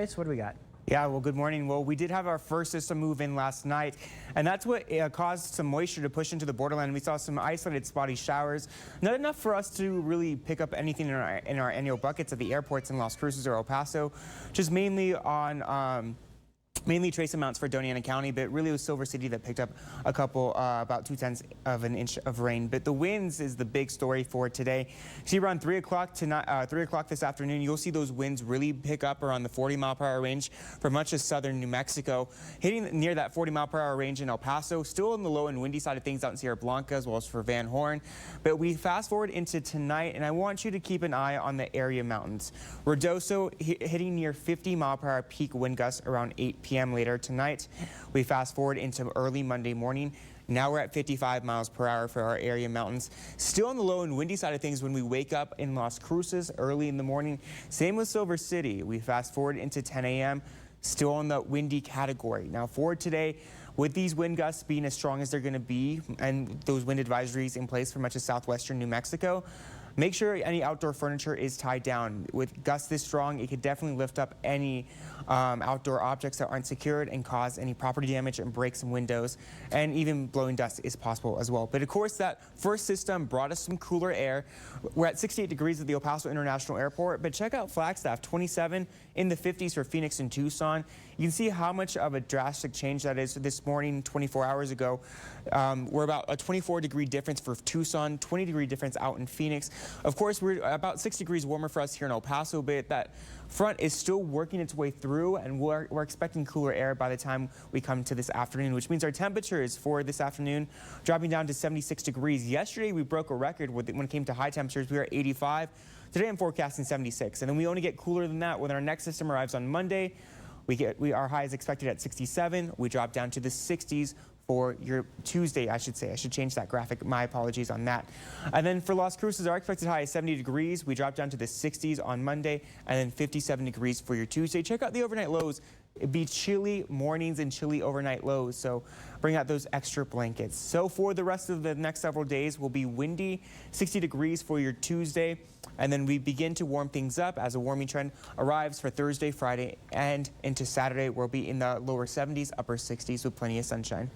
What do we got? Yeah, well, good morning. Well, we did have our first system move in last night, and that's what caused some moisture to push into the borderland. We saw some isolated spotty showers, not enough for us to really pick up anything in our annual buckets at the airports in Las Cruces or El Paso, just mainly on mainly trace amounts for Doñana County, but really it was Silver City that picked up a couple, about 2/10 of an inch of rain. But the winds is the big story for today. See, around 3 o'clock tonight, 3 o'clock this afternoon, you'll see those winds really pick up around the 40-mile-per-hour range for much of southern New Mexico, hitting near that 40-mile-per-hour range in El Paso, still on the low and windy side of things out in Sierra Blanca as well as for Van Horn. But we fast forward into tonight, and I want you to keep an eye on the area mountains. Ruidoso hitting near 50-mile-per-hour peak wind gusts around 8 p.m. later tonight. We fast forward into early Monday morning. Now we're at 55 miles per hour for our area mountains. Still on the low and windy side of things when we wake up in Las Cruces early in the morning. Same with Silver City. We fast forward into 10 a.m. Still on the windy category. Now for today, with these wind gusts being as strong as they're going to be and those wind advisories in place for much of southwestern New Mexico, make sure any outdoor furniture is tied down. With gusts this strong, it could definitely lift up any outdoor objects that aren't secured and cause any property damage and break some windows, and even blowing dust is possible as well. But of course, that first system brought us some cooler air. We're at 68 degrees at the El Paso International Airport, but check out Flagstaff, 27 in the 50s for Phoenix and Tucson. You can see how much of a drastic change that is. This morning, 24 hours ago, we're about a 24-degree difference for Tucson, 20-degree difference out in Phoenix. Of course, we're about 6 degrees warmer for us here in El Paso, but that front is still working its way through, and we're expecting cooler air by the time we come to this afternoon, which means our temperatures for this afternoon dropping down to 76 degrees. Yesterday, we broke a record when it came to high temperatures. We were at 85. Today, I'm forecasting 76, and then we only get cooler than that when our next system arrives on Monday. Our high is expected at 67. We drop down to the 60s for your Tuesday, I should say. I should change that graphic. My apologies on that. And then for Las Cruces, our expected high is 70 degrees. We drop down to the 60s on Monday, and then 57 degrees for your Tuesday. Check out the overnight lows. It'd be chilly mornings and chilly overnight lows, so bring out those extra blankets. So for the rest of the next several days, will be windy, 60 degrees for your Tuesday, and then we begin to warm things up as a warming trend arrives for Thursday, Friday, and into Saturday. We'll be in the lower 70s, upper 60s with plenty of sunshine.